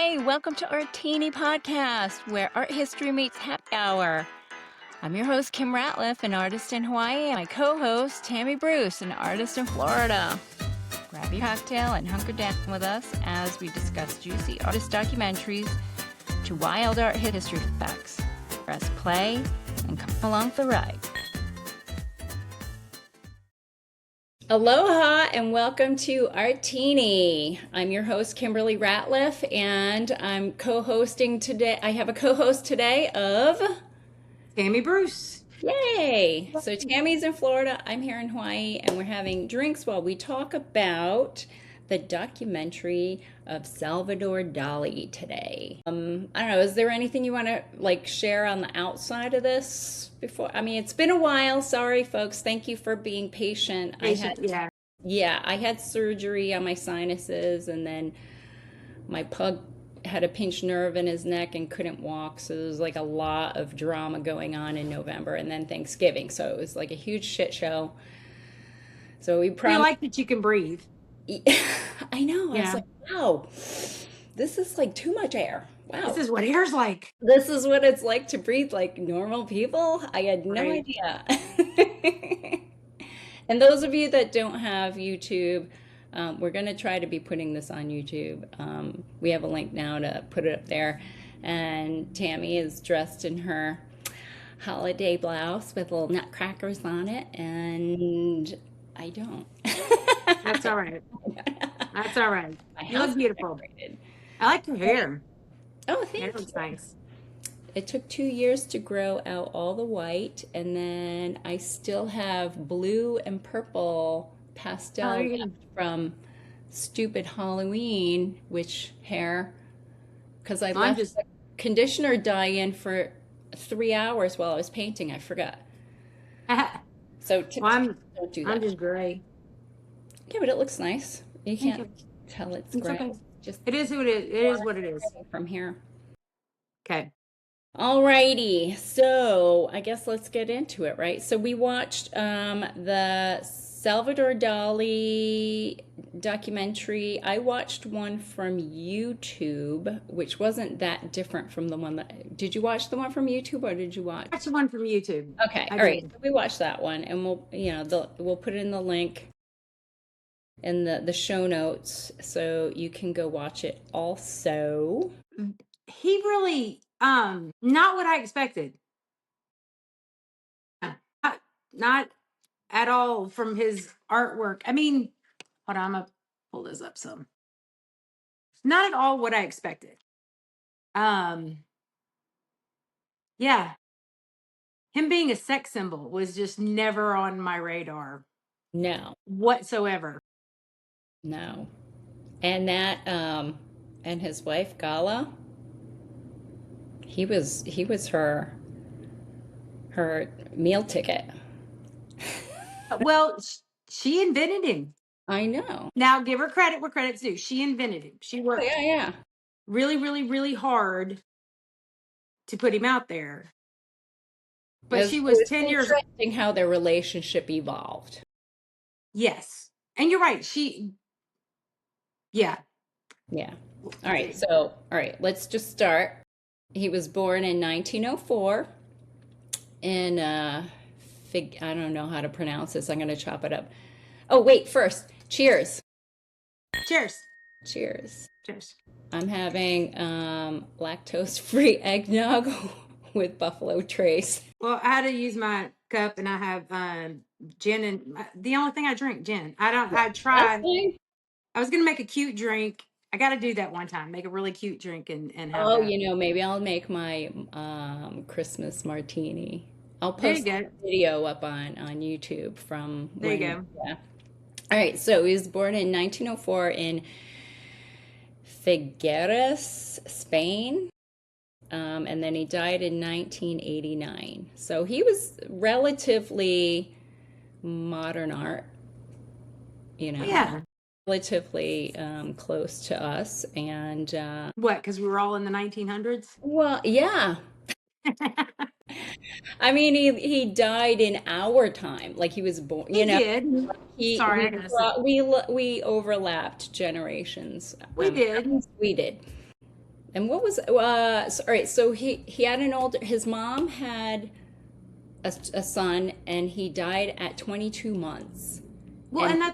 Hey, welcome to our Teeny Podcast, where art history meets happy hour. I'm your host, Kim Ratliff, an artist in Hawaii, and my co-host, Tammy Bruce, an artist in Florida. Grab your cocktail and hunker down with us as we discuss juicy artist documentaries to wild art history facts. Press play and come along for the ride. Aloha and welcome to Artini. I'm your host, Kimberly Ratliff, and I'm co-hosting today. I have a co-host today of Tammy Bruce. Yay! So Tammy's in Florida, I'm here in Hawaii, and we're having drinks while we talk about the documentary of Salvador Dali today. I don't know, is there anything you want to share on the outside of this before? I mean, it's been a while. Sorry, folks. Thank you for being patient. I had surgery on my sinuses, and then my pug had a pinched nerve in his neck and couldn't walk. So there was a lot of drama going on in November, and then Thanksgiving. So it was a huge shit show. So we probably like that you can breathe. I know. Yeah. I was like, wow, this is too much air. Wow. This is what air's like. This is what it's like to breathe like normal people. I had no idea. And those of you that don't have YouTube, we're going to try to be putting this on YouTube. We have a link now to put it up there. And Tammy is dressed in her holiday blouse with little nutcrackers on it. And I don't. That's all right. That's all right. You look beautiful. Decorated. I like your hair. Oh, thank you. It looks nice. It took 2 years to grow out all the white, and then I still have blue and purple pastel left from stupid Halloween, because I left the conditioner dye in for 3 hours while I was painting. I forgot. So don't do that. I'm just gray. Yeah, but it looks nice. You can't tell it's gray. Okay. It is who it is. It is what it is. From here. Okay. Alrighty. So I guess let's get into it, right? So we watched the Salvador Dali documentary. I watched one from YouTube, which wasn't that different from the one that... Did you watch the one from YouTube, or did you watch? I watched the one from YouTube. Okay. All right. So we watched that one, and we'll put it in the link in the show notes, so you can go watch it also. He really, not what I expected. Not at all from his artwork. I mean, hold on, I'm gonna pull this up some. Not at all what I expected. Yeah. Him being a sex symbol was just never on my radar. No. Whatsoever. No. And that and his wife Gala, he was her meal ticket. Well, she invented him. I know. Now give her credit where credit's due. She invented him. She worked really, really, really hard to put him out there. But she was 10 years. Interesting how their relationship evolved. Yes. And you're right. Yeah. All right, let's just start. He was born in 1904 in I don't know how to pronounce this. I'm going to chop it up. Oh, wait, first, cheers. Cheers. Cheers. Cheers. I'm having lactose-free eggnog with Buffalo Trace. Well, I had to use my cup, and I have gin, and the only thing I drink, gin. I tried. I was going to make a cute drink. I got to do that one time. Make a really cute drink and have that. Maybe I'll make my Christmas martini. I'll post a video up on YouTube from there. You go. Yeah. All right. So he was born in 1904 in Figueres, Spain. And then he died in 1989. So he was relatively modern art, Yeah. Relatively close to us. And what? Because we were all in the 1900s? Well, yeah. I mean, he died in our time. He was born. He did. Sorry, we overlapped generations. We did. We did. And what was all right, so he had an older, his mom had a son and he died at 22 months. Well, And and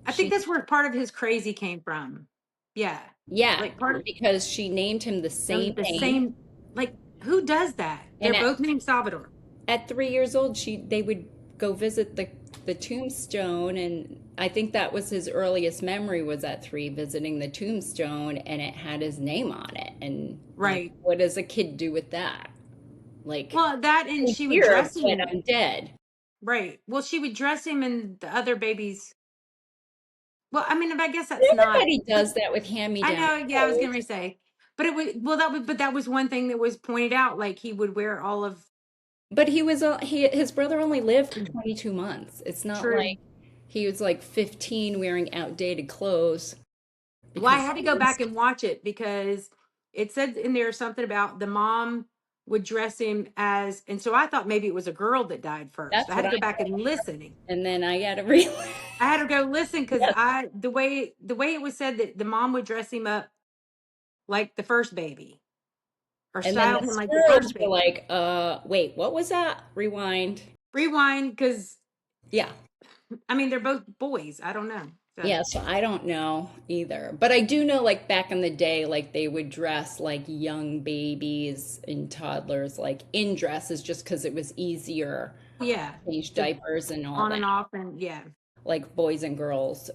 I think she that's where part of his crazy came from. Yeah. yeah, Like part of because she named him the same the name. same, like, who does that? And They're both named Salvador. at 3 years old, they would go visit the tombstone, and I think that was his earliest memory was at 3 visiting the tombstone, and it had his name on it. And like, Right. what does a kid do with that? Like, Well, that, and I'm she would here, dress but him. I'm dead. Right. Well, she would dress him in the other babies. Well, I mean, I guess that's not. Everybody does that with I hand-me-down know. Yeah, I was clothes. gonna say, but it was, well, that was, but that was one thing that was pointed out. Like, he would wear all of. But his brother only lived for 22 months. It's not True. like he was like 15 wearing outdated clothes Well, I because had to go back and watch it because it said in there something about the mom would dress him as, and so I thought maybe it was a girl that died first. that's I had what to I go back thought. and listen. And then I got to read. I had to go listen because Yes. the way it was said that the mom would dress him up like the first baby or And then style the him like the Sooorry's first were baby. like, wait, what was that? Rewind. Rewind, because Yeah. I mean they're both boys. I don't know. So Yeah, so I don't know either. But I do know like back in the day, like they would dress like young babies and toddlers like in dresses just because it was easier yeah, to change to diapers and all on that, and off, and yeah. like boys and girls.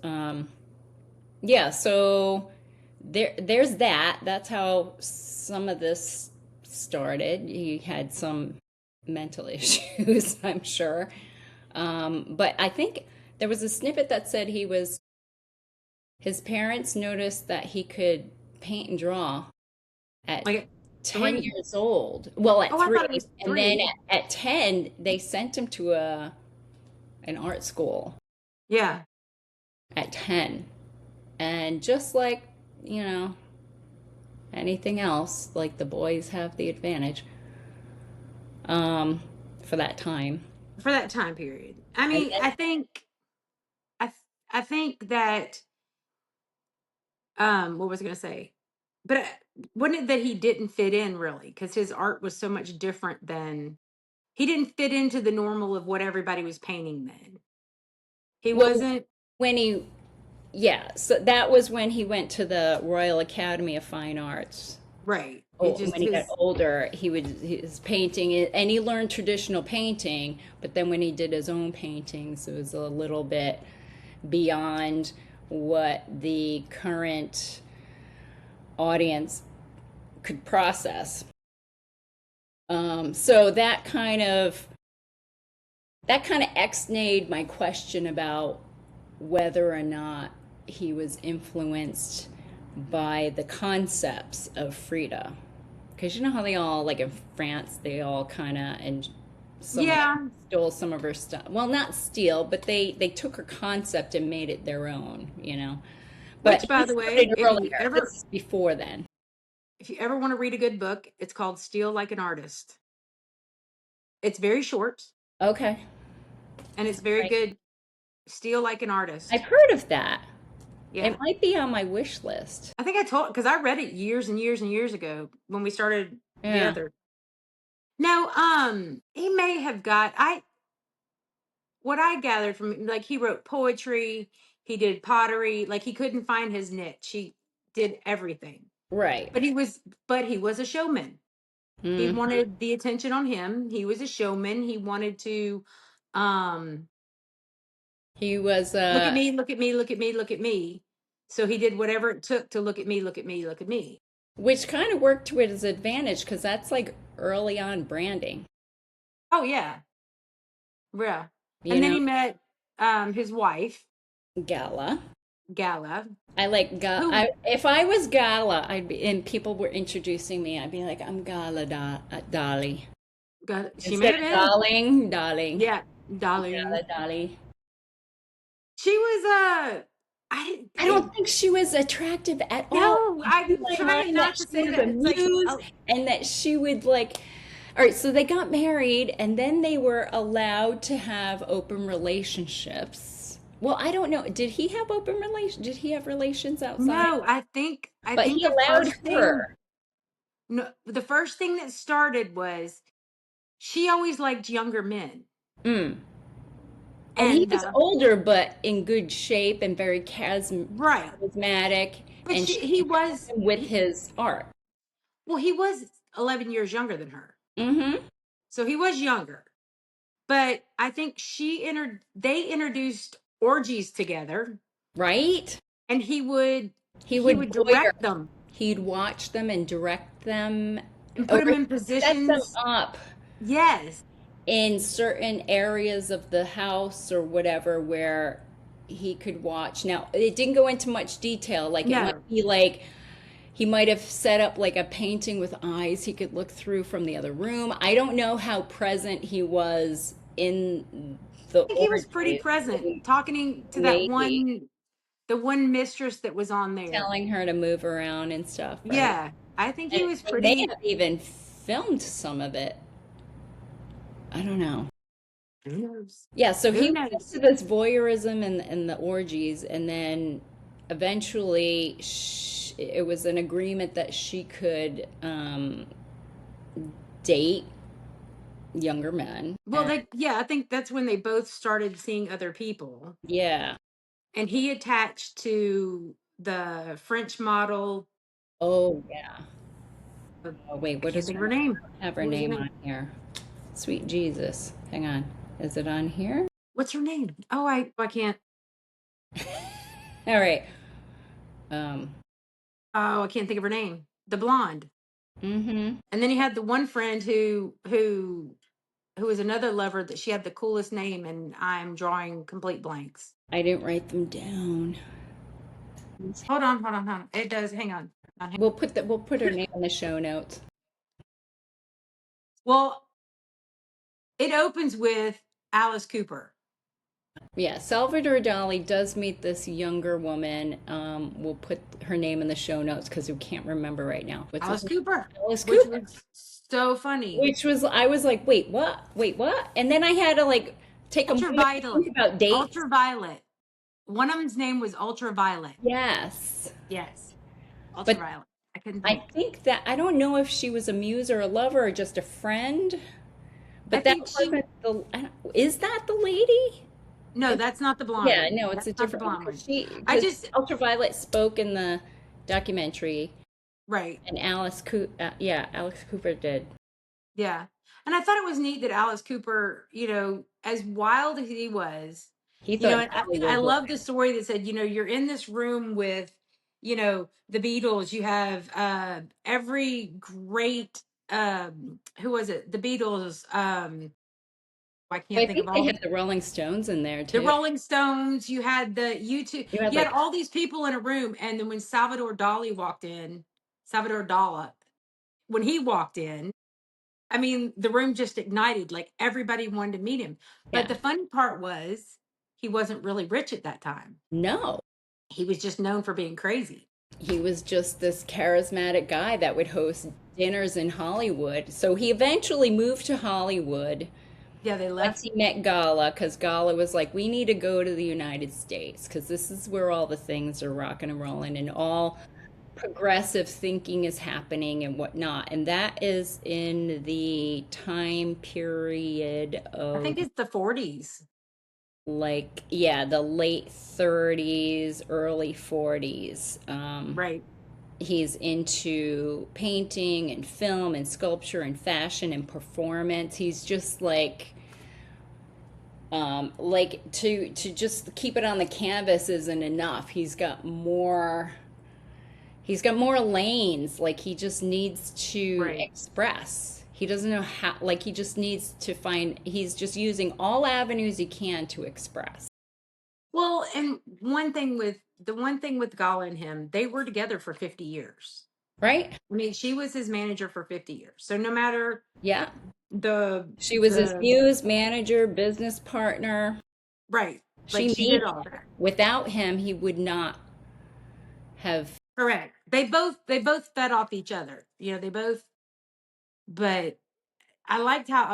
Yeah, so there's that. That's how some of this started. He had some mental issues, I'm sure. But I think there was a snippet that said his parents noticed that he could paint and draw at Like at 10 3. years old. Well, at Oh, I thought it 3. was And then 3. at 10, they sent him to an art school Yeah. at 10. And just like, anything else, like the boys have the advantage um, for that time. For that time period. I And mean, then, I think that what was I going to say? But wasn't it that he didn't fit in really because his art was so much different than he didn't fit into the normal of what everybody was painting then. He well, wasn't when he, yeah, so that was when he went to the Royal Academy of Fine Arts. right. It Oh, just when he got his older, he was painting it, and he learned traditional painting. But then when he did his own paintings, it was a little bit beyond what the current audience could process. So that kind of ex-nayed my question about whether or not he was influenced by the concepts of Frida. Because you know how they all, like in France, they all kind of, and some of them yeah. stole some of her stuff. Well, not steal, but they took her concept and made it their own. But Which, by he the way, started earlier. This is before then. if you ever want to read a good book, it's called Steal Like an Artist. It's very short Okay. and it's very Right. good. Steal Like an I've Artist. heard of that. It Yeah. might be on my wish list. I think I told because I read it years and years and years ago when we started Yeah. together. No, he may have got I what I gathered from like he wrote poetry, he did pottery, like he couldn't find his niche. He did everything. Right. But he was a showman. He Hmm. wanted the attention on him. He was a showman. He wanted to um He was look at me, look at me, look at me, look at me. So he did whatever it took to look at me, look at me, look at me. which kind of worked to his advantage because that's like early on branding. Oh yeah. Yeah. You And then know, he met his wife, Gala. Gala, I like who if I was Gala, and people were introducing me, I'd be like, I'm Dali. she may Instead have of been. darling. Yeah, Gala Dalí. Dali. She was I I don't think she was attractive at all. no, It blew I'm my trying mind that not to she say was that. a It's like, muse oh, and that she would like. All right, so they got married and then they were allowed to have open relationships. Well, I don't know. Did he have open relations? Did he have relations outside? No, I But think he the allowed first thing her. no, the first thing that started was she always liked younger men. Mm. And he And was older, but in good shape and very right. charismatic, But and she he impressed was him with his art. he was 11 years younger than her. Mm-hmm. So he was younger. But I think they introduced orgies together, Right? and He he would would voyeur. direct them He'd watch them and direct them, and put or them in set them positions. up Yes. in certain areas of the house or whatever where he could watch. Now, it didn't go into much detail. Like it might No. be like he might have set up like a painting with eyes he could look through from the other room. I don't know how present he was in the I think he was pretty orgy. present talking to that Maybe the one mistress that was on there. telling her to move around and stuff, right? Yeah. I think he And was they may pretty. have even filmed some of it. I don't know. Who knows? Yeah, so Who he was knows? into this voyeurism and the orgies, and then eventually it was an agreement that she could date younger men. Well, I think that's when they both started seeing other people. Yeah. And he attached to the French model. Oh, yeah. uh, Oh, wait, I what can't is think her of her name? name. I don't have her What was her name on name? here. Sweet Jesus. Hang on. Is it on here? What's her name? Oh, I can't. All right. Um, Oh, I can't think of her name. The blonde. mm-hmm. And then he had the one friend who was another lover that she had the coolest name, and I'm drawing complete blanks. I didn't write them down. Hold on. It does. Hang on. We'll put her name in the show notes. Well, it opens with Alice Cooper. Yeah, Salvador Dali does meet this younger woman. We'll put her name in the show notes because we can't remember right now. What's his Alice name? Cooper, Alice which Cooper. was so funny. Which was, I was like, wait, what? Wait, what? And then I had to like take a moment to Ultraviolet. think about dates. Ultraviolet. One of them's name was Ultraviolet. Yes. Yes. But Ultraviolet. I couldn't I think. think that, I don't know if she was a muse or a lover or just a friend, I but that think wasn't is that the lady? no, that's not the blonde Yeah, one. no, it's That's a not the different one blonde one. I because just, Ultraviolet spoke in the documentary, right. and yeah, Alex Cooper did. Yeah. And I thought it was neat that Alice Cooper, as wild as he was, He thought and Dolly I was love the story that said, you're in this room with, the Beatles. You have every great, who was it? The Beatles. I can't I think of think they all had the Rolling Stones in there the too. Rolling Stones. You had the YouTube. You had You had like, all these people in a room. And then when Salvador Dali walked in, Salvador Dala, when he walked in, I mean, the room just ignited, like everybody wanted to meet him. But yeah, the funny part was he wasn't really rich at that time. no, He was just known for being crazy. he was just this charismatic guy that would host dinners in Hollywood. So he eventually moved to Hollywood Yeah, they once left. he met Gala, because Gala was like, we need to go to the United States because this is where all the things are rocking and rolling and all progressive thinking is happening and whatnot. And that is in the time period I of think it's the 40s. like, yeah, the late 30s, early 40s. Right. He's into painting and film and sculpture and fashion and performance. He's just like to just keep it on the canvas isn't enough. He's got more lanes. Like he just needs to Right. express. He doesn't know how, like he just needs to find, he's just using all avenues he can to express. Well, and one thing with Gala and him, they were together for 50 years. Right? I mean, she was his manager for 50 years. So no matter Yeah. the She was his the muse, manager, business partner. right, like She she did needed all him. that. Without him, he would not have. Correct. They both fed off each other. They both. But I liked how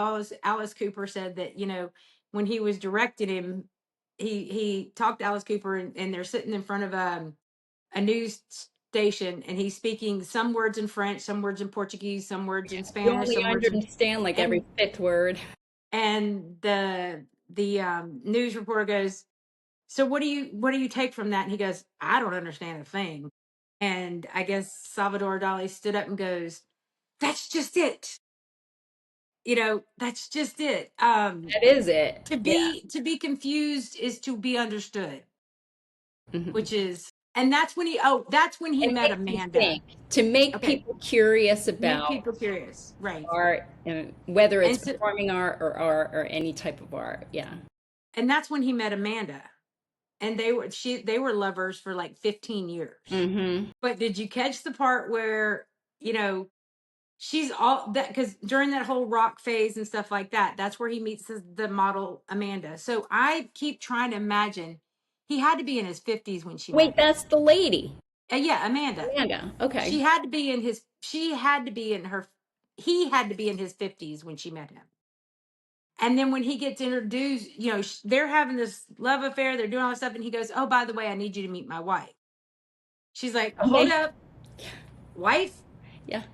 Alice Cooper said that when he was directing him, he talked to Alice Cooper, and they're sitting in front of a news station, and he's speaking some words in French, some words in Portuguese, some words in You Spanish, only some words in, understand like every and fifth word. the news reporter goes, so what do you take from that? And he goes, I don't understand a thing. And I guess Salvador Dali stood up and goes, that's just it. That's just it. That is it. To Yeah. be confused is to be understood, Mhm. which is, and that's when he It met makes you Amanda. think to make Okay, people curious make about people curious, right? art, and whether it's And so, performing art or any type of art. Yeah. and that's when he met Amanda, and they were lovers for like 15 years. Mm-hmm. But did you catch the part where, you know she's all that, because during that whole rock phase and stuff like that, that's where he meets the model Amanda. So I keep trying to imagine he had to be in his 50s when she met Wait, him. that's the lady, Yeah, Amanda. Amanda. Okay. She had to be in her he had to be in his 50s when she met him. And then when he gets introduced, they're having this love affair, they're doing all this stuff, and he goes, oh, by the way, I need you to meet my wife. She's like, hold Okay. up, wife. Yeah.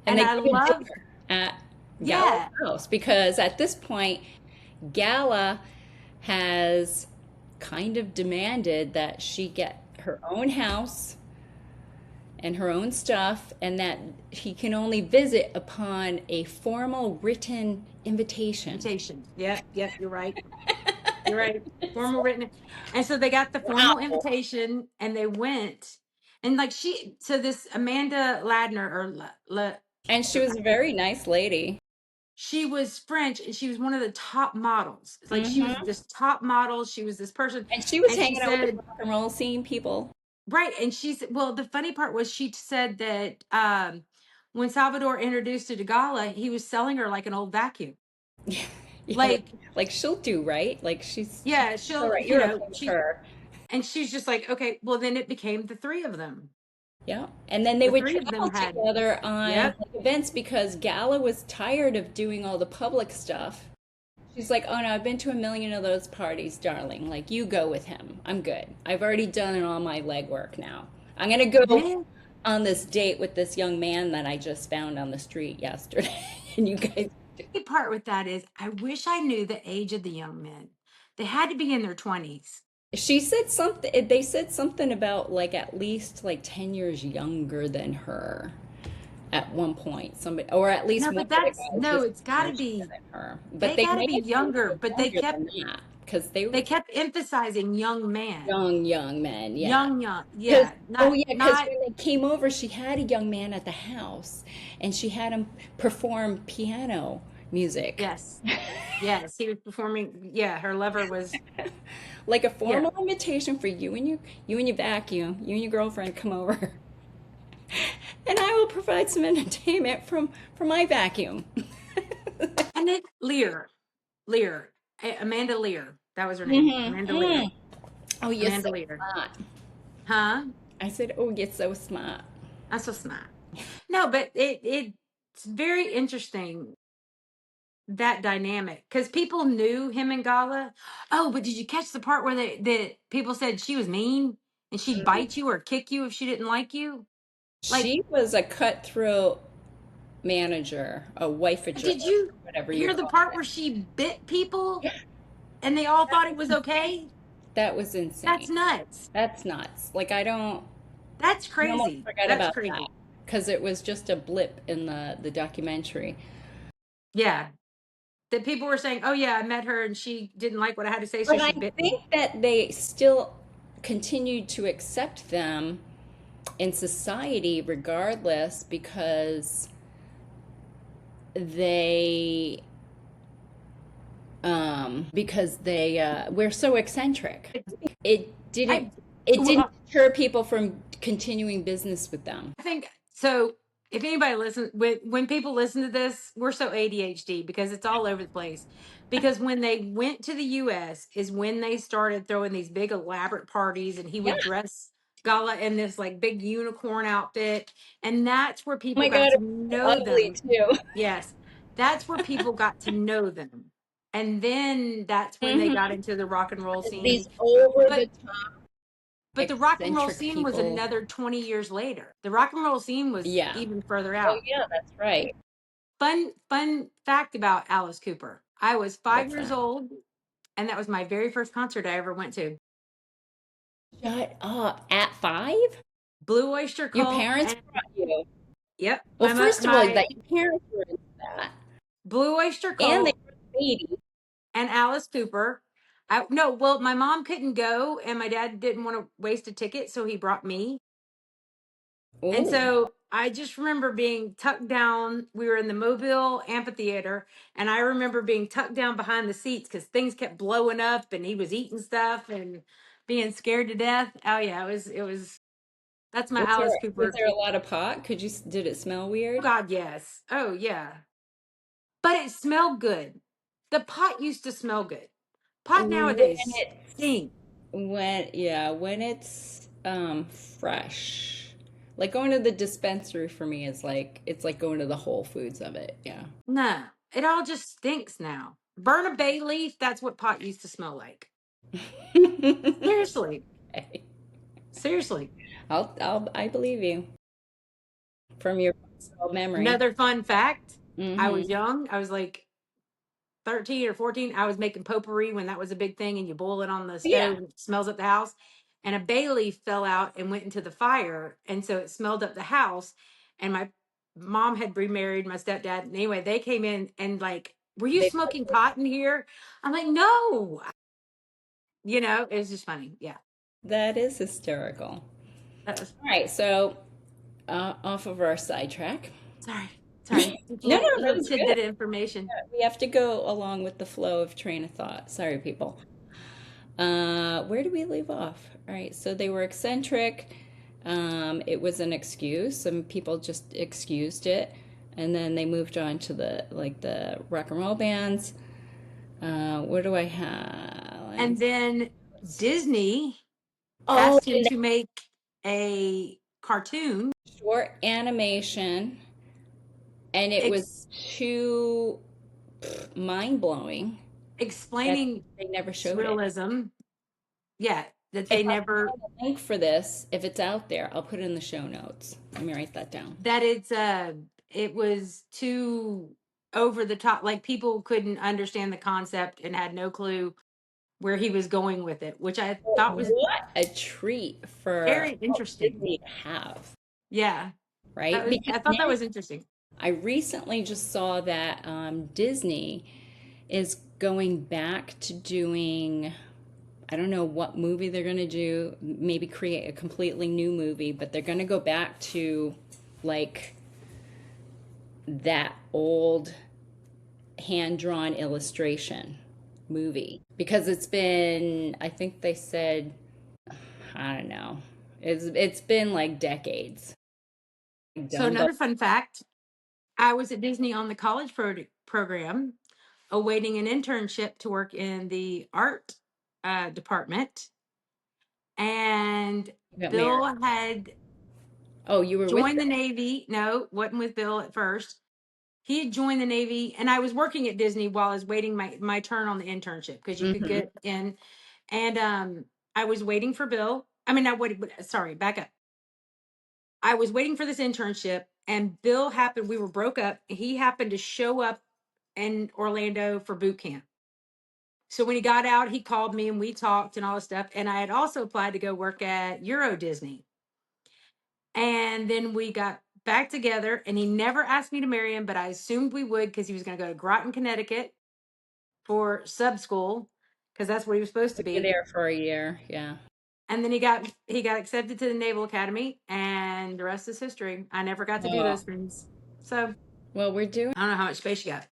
And And they I give a love, dinner at Gala's yeah. house because at this point, Gala has kind of demanded that she get her own house and her own stuff, and that he can only visit upon a formal written invitation. Invitation. Yep, you're right. You're right. Formal written. And so they got the formal Wow. invitation, and they went. And like so this Amanda Ladner, or And she was a very nice lady. she was French, and she was one of the top models. It's like she was Hmm. this top model. She was this person. And she was And she hanging out with the said, rock and roll scene people. right. And she said, well, the funny part was she said that when Salvador introduced her to Gala, he was selling her like an old vacuum. Yeah, Like, like she'll do, right? Like she's yeah, all she'll, right. You're okay with she, her. and she's just like, okay, well, then it became the three of them. Yeah. And then they The would three of travel them had, together on yep. like, events because Gala was tired of doing all the public stuff. She's like, oh no, I've been to a million of those parties, darling. Like, you go with him. I'm good. I've already done all my legwork now. I'm going to go Man, on this date with this young man that I just found on the street yesterday. And you guys, the part with that is, I wish I knew the age of the young men. They had to be in their 20s. she said something, they said something about like at least like 10 years younger than her at one point. Somebody, or at least No, one but of the that's, guys no, was it's got to younger be, than her. But they they got to may be have been younger, but they younger kept, than that because they they were kept emphasizing young man. young men. Yeah. Young, Because yeah, oh not, yeah, because not, when they came over, she had a young man at the house, and she had him perform piano music, yes, yes, he was performing. Yeah, her lover was, like a yeah. formal invitation for you and your vacuum, you and your girlfriend come over, and I will provide some entertainment from my vacuum. And then Lear, Amanda Lear, that was her name, Mm-hmm. Amanda Lear, Mm. Oh, you're so Amanda Lear, smart. huh? I said, oh, you're so smart. That's so smart. No, but it's very interesting, that dynamic, because people knew him and Gala. Oh, but did you catch the part where that people said she was mean and she'd bite you or kick you if she didn't like you? Like, She was a cutthroat manager, a wifeager, did you whatever you hear the call part it. where she bit people and they all thought it was okay? That was That's insane. nuts. That's nuts. Like That's I almost crazy. forgot That's about that crazy. because it was just a blip in the documentary. Yeah. That people were saying, oh, yeah, I met her and she didn't like what I had to say, so But I she bit me. think that they still continued to accept them in society regardless they because they we're so eccentric. It didn't I, it didn't well, deter people from continuing business with them. I think so. If anybody listens, when people listen to this, we're so ADHD because it's all over the place. Because when they went to the US is when they started throwing these big elaborate parties, and he Yeah. would dress Gala in this like big unicorn outfit, and that's where Oh people my got God, to it was so know ugly them. too. Yes, that's where people got to know them. And then that's when they Mhm. got into the rock and roll scene. These over But the top the rock and roll eccentric scene was people. another 20 years later. The rock and roll scene was Yeah. even further Oh out. yeah, that's right. Fun fact about Alice Cooper. I was 5 What's years that? old, and that was my very first concert I ever went to. Shut up. At 5? Blue Oyster Your Cult, parents and brought you. yep, Well, first of all, my that your parents were into that. Blue Oyster And they Cult were the baby. and Alice Cooper. I no, well, my mom couldn't go, and my dad didn't want to waste a ticket, so he brought me. And Oh, so I just remember being tucked down. We were in the Mobile Amphitheater, and I remember being tucked down behind the seats because things kept blowing up, and he was eating stuff and being scared to death. Oh yeah, it was. That's my Alice was Cooper. there a lot of pot? Did it smell Oh weird? God, yes. Oh yeah. But it smelled good. The pot used to smell good. Pot When nowadays it's stink. when it's fresh. Like going to the dispensary for me is like it's like going to the Whole Foods of it. Yeah. No, it all just stinks now. Burn a bay leaf. That's what pot used to smell like. Seriously, Okay. seriously. I believe you from your personal memory. Another fun fact. I was Mm-hmm. young. I was like 13 or 14. I was making potpourri when that was a big thing, and you boil it on the Yeah. stove and it smells up the house. And a bay leaf fell out and went into the fire. And so it smelled up the house. And my mom had remarried my stepdad. And anyway, they came in and like, were you They smoking pot in here? I'm like, no. It was just funny. Yeah. That is hysterical. That was All right, so off of our sidetrack. sorry. No, Sorry. Just a no, little that's good. tidbit of information. We have to go along with the flow of train of thought. Sorry, people. Where did we leave off? All right, so they were eccentric. It was an excuse. Some people just excused it, and then they moved on to the rock and roll bands. What do I have? And then Disney Oh, asked him to make a cartoon short animation, and it was ex- too mind blowing that explaining they never showed it. surrealism. Yeah, that If they I never find a link for this, if it's out there, I'll put it in the show notes. Let me write that down. that it was too over the top. Like people couldn't understand the concept and had no clue where he was going with it, which I thought was What a treat for very Walt interesting. Disney to have, Yeah, right? Because I thought now that was interesting. I recently just saw that Disney is going back to doing, I don't know what movie they're going to do, maybe create a completely new movie, but they're going to go back to like that old hand drawn illustration movie because it's been, I think they said, I don't know, it's been like decades So done, but another fun fact, I was at Disney on the college program awaiting an internship to work in the art department. And you got married. Bill had Oh, you were with joined the Navy. No, wasn't with Bill at first. He had joined the Navy, and I was working at Disney while I was waiting my turn on the internship because you them. could Hmm. get in. And I was waiting for Bill. I mean, I would, sorry, back up. I was waiting for this internship, and Bill happened, we were broke up. He happened to show up in Orlando for boot camp. So when he got out, he called me and we talked and all this stuff. And I had also applied to go work at Euro Disney. And then we got back together, and he never asked me to marry him, but I assumed we would because he was going to go to Groton, Connecticut for sub school because that's where he was supposed to You're be. there for a year, yeah. And then he got accepted to the Naval Academy, and the rest is history. I never got to do Oh, those things. So well, we're doing. I don't know how much space you got.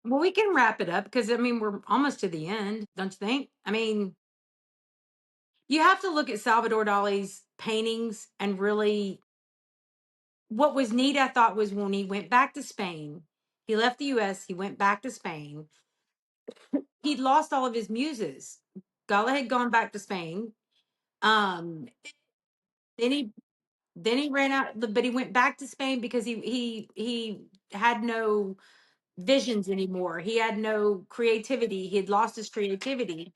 Well, we can wrap it up because I mean we're almost to the end, don't you think? I mean, you have to look at Salvador Dali's paintings and really what was neat, I thought, was when he went back to Spain. He left the US, he went back to Spain. He'd lost all of his muses. Gala had gone back to Spain. Um, then he ran out, but he went back to Spain because he had no visions anymore. He had no creativity. He had lost his creativity.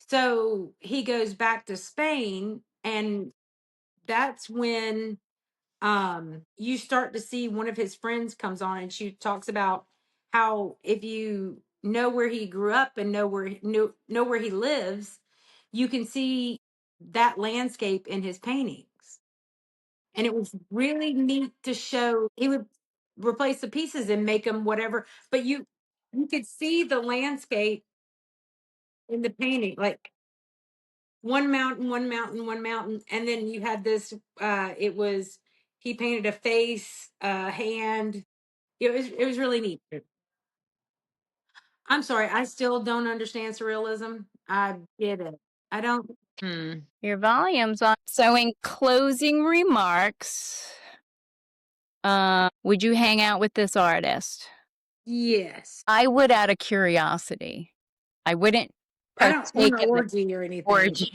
So he goes back to Spain, and that's when you start to see one of his friends comes on, and she talks about how if you know where he grew up and know where he lives, you can see that landscape in his paintings. And it was really neat to show. He would replace the pieces and make them whatever, but you could see the landscape in the painting, like one mountain, one mountain, one mountain, and then you had this. It was he painted a face, a hand. It was really neat. I'm sorry, I still don't understand surrealism. I get it. I don't. Hmm. Your volume's on. So, in closing remarks, would you hang out with this artist? Yes. I would out of curiosity. I wouldn't I don't want partake an in the orgy or anything. orgies.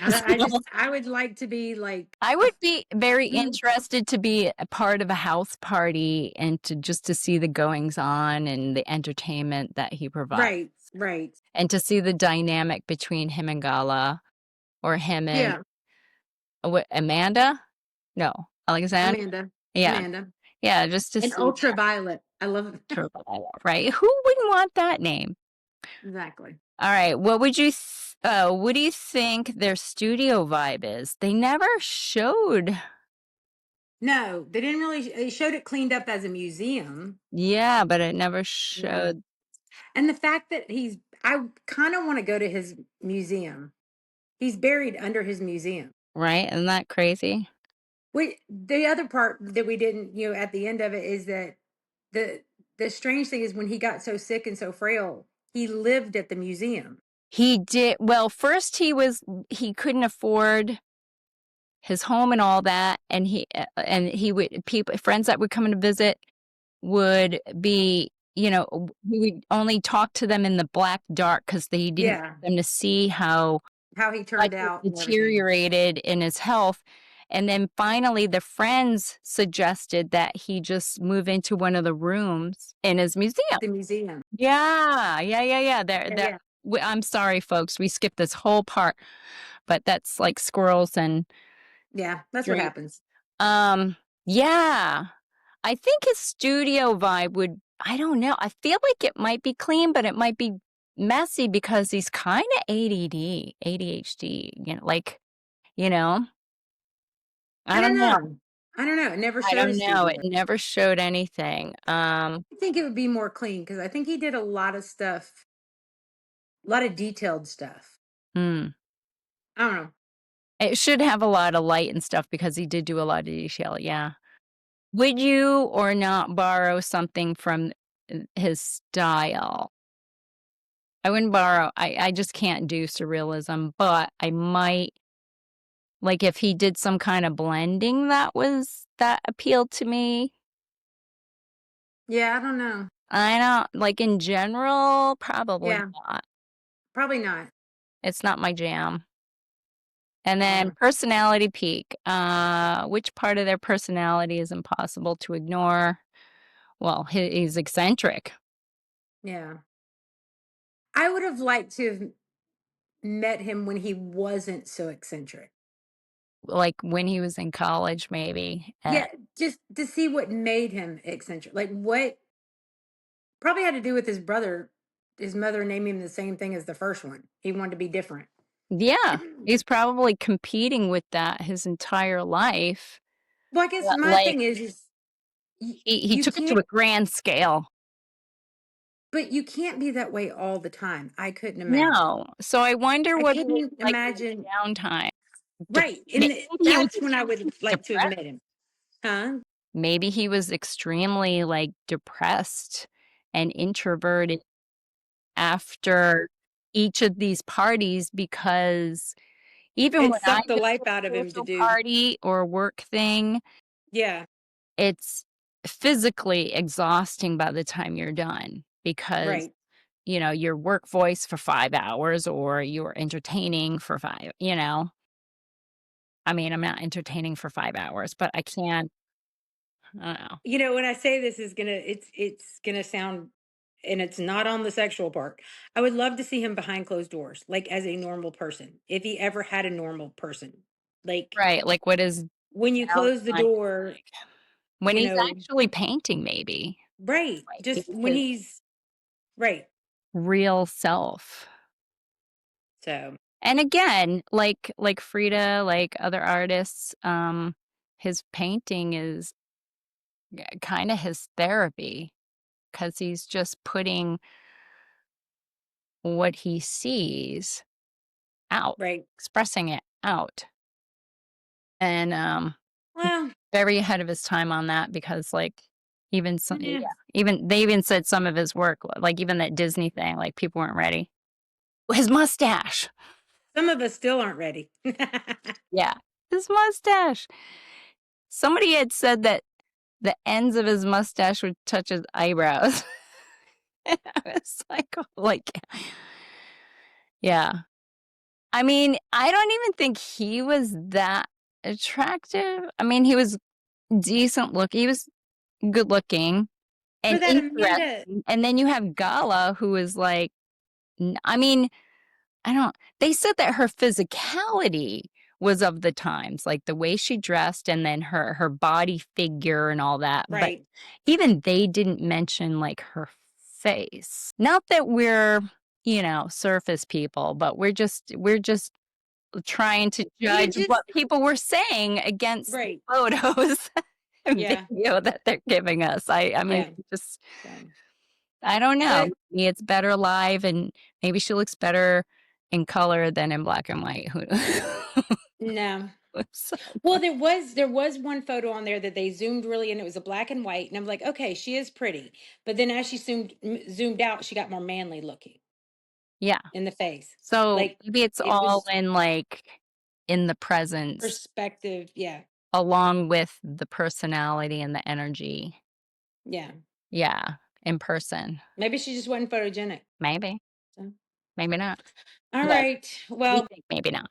I would like to be like, I would be very mm, interested to be a part of a house party and to see the goings on and the entertainment that he provides, right, right. and to see the dynamic between him and Gala, or him and Yeah, Amanda? No, Alexander? Amanda. Yeah. Amanda. Yeah, just to And see ultraviolet. I love it. that, right? Who wouldn't want that name? Exactly. All right, what do you think their studio vibe is? They never showed. No, they didn't really. They showed it cleaned up as a museum. Yeah, but it never Yeah. showed. And the fact that I kind of want to go to his museum. He's buried under his museum. Right? Isn't that crazy? The other part that we didn't, at the end of it is that the the strange thing is when he got so sick and so frail, he lived at the museum. He did. Well, first he couldn't afford his home and all that, and he would friends that would come in to visit would be, he would only talk to them in the black dark because they didn't Yeah, want them to see how how he like turned it out and everything. deteriorated in his health. And then finally, the friends suggested that he just move into one of the rooms in his museum. The museum. Yeah, yeah, yeah, yeah. Yeah, yeah, I'm sorry, folks. We skipped this whole part, but that's like squirrels and yeah. That's what drink. happens. Yeah. I think his studio vibe would, I don't know. I feel like it might be clean, but it might be messy because he's kind of ADD, ADHD, you know, I I don't don't know. know. I don't know. It never I showed a don't know. It studio. never showed anything. I think it would be more clean because I think he did a lot of stuff, a lot of detailed stuff. Hmm. I don't know. It should have a lot of light and stuff because he did do a lot of detail. Yeah. Would you or not borrow something from his style? I wouldn't borrow. I just can't do surrealism, but I might, like, if he did some kind of blending that appealed to me. Yeah, I don't know. I don't, like, in general, probably Yeah, not. probably not. It's not my jam. And then Yeah, personality peak. Which part of their personality is impossible to ignore? Well, he's eccentric. yeah. I would have liked to have met him when he wasn't so eccentric. Like when he was in college, maybe. Yeah, just to see what made him eccentric. Like what probably had to do with his brother, his mother naming him the same thing as the first one. He wanted to be different. Yeah, he's probably competing with that his entire life. Well, I guess But my like thing is he you took it to can't, a grand scale. but you can't be that way all the time. I couldn't imagine. No. So I wonder I what he was couldn't like in his imagine. downtime. Right. Maybe And he was that's when I would like to have depressed. met him. Huh? Maybe he was extremely like depressed and introverted after each of these parties because even It when I sucked the go life to out of a him to social do. party or a work thing, Yeah. it's physically exhausting by the time you're done because Right. your work voice for 5 hours or you're entertaining for five. I mean, I'm not entertaining for 5 hours, but I can, I don't know. When I say this is gonna, it's gonna sound. and it's not on the sexual part. I would love to see him behind closed doors, like as a normal person, if he ever had a normal person. Like Right, like what is when you Dalí close the life door, like? When you he's know, actually painting maybe, right. like Just he's when his he's right. real self. So And again, like Frida, like other artists, his painting is kind of his therapy because he's just putting what he sees out, right. expressing it out. And Well, very ahead of his time on that because like even some yeah, yeah. even they even said some of his work, like even that Disney thing, like people weren't ready. His mustache. Some of us still aren't ready. Yeah. His mustache. Somebody had said that the ends of his mustache would touch his eyebrows. And I was like, yeah. I mean, I don't even think he was that attractive. I mean, he was decent look. He was good looking and For that Amanda, interesting. And then you have Gala, who is like, I mean, I don't, they said that her physicality was of the times, like the way she dressed and then her body figure and all that. But right. even they didn't mention like her face. Not that we're, surface people, but we're just trying to You judge just what people were saying against the right. photos and Yeah. video that they're giving us. I mean, Yeah. just So, I don't know. but Maybe it's better live, and maybe she looks better in color than in black and white. Who no. so, Well, there was one photo on there that they zoomed really in. It was a black and white, and I'm like, okay, she is pretty. But then as she zoomed out, she got more manly looking yeah. in the face. So Like maybe it's it all was in the presence, perspective. Yeah, along with the personality and the energy. yeah. Yeah, in person. Maybe she just wasn't photogenic. Maybe, So, maybe not. all But right. we Well, think maybe not.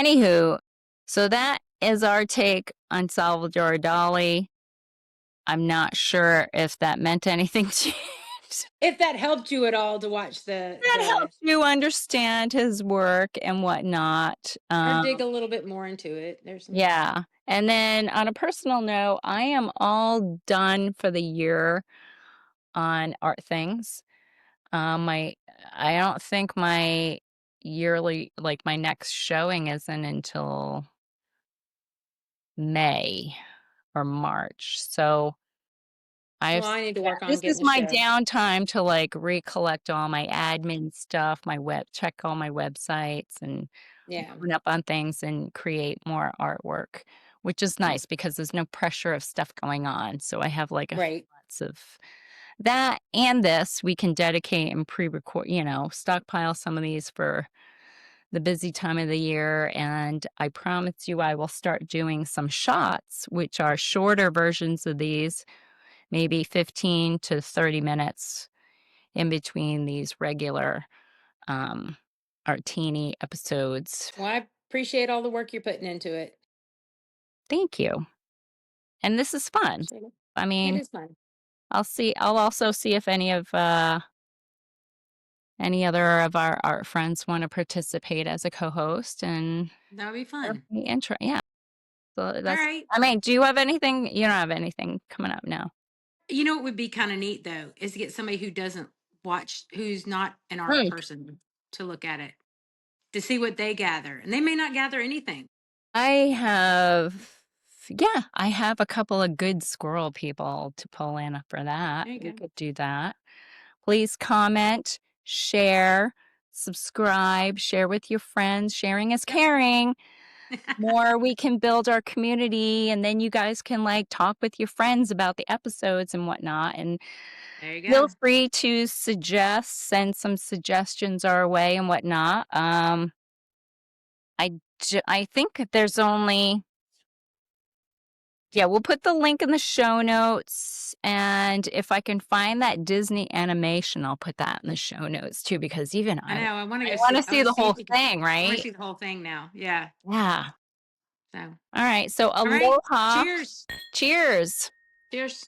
Anywho, so that is our take on Salvador Dali. I'm not sure if that meant anything to you. if that helped you at all to watch That the helps you understand his work and whatnot. or dig a little bit more into it. There's some Yeah. And then on a personal note, I am all done for the year on art things. My I don't think my yearly like my next showing isn't until May or March. So well, I need to work this on is getting a my show. downtime to like recollect all my admin stuff, check all my websites and Yeah. open up on things and create more artwork, which is nice because there's no pressure of stuff going on. So I have like a few Right. months of that and this we can dedicate and pre-record, stockpile some of these for the busy time of the year. And I promise you, I will start doing some shots, which are shorter versions of these, maybe 15 to 30 minutes in between these regular Artini episodes. Well, I appreciate all the work you're putting into it. Thank you. And this is fun. Appreciate it. I It mean, is fun. I'll also see if any other of our art friends want to participate as a co-host and That would be fun. yeah. So All that's right. I mean, do you have anything? You don't have anything coming up now. You know what would be kind of neat though is to get somebody who doesn't watch, who's not an art Hmm. person, to look at it to see what they gather, and they may not gather anything. I have a couple of good squirrel people to pull in for that. There you We go. could do that. Please comment, share, subscribe, share with your friends. Sharing is Yep. caring. More we can build our community, and then you guys can like talk with your friends about the episodes and whatnot. And There you feel go. free to send some suggestions our way and whatnot. I think there's only yeah, we'll put the link in the show notes. And if I can find that Disney animation, I'll put that in the show notes too, because even I know. I want to I go want see. to I want see to the see whole if we can. thing, I want to right? see the whole thing now. Yeah. Yeah. So, All right. So all right. aloha. Cheers. Cheers. Cheers.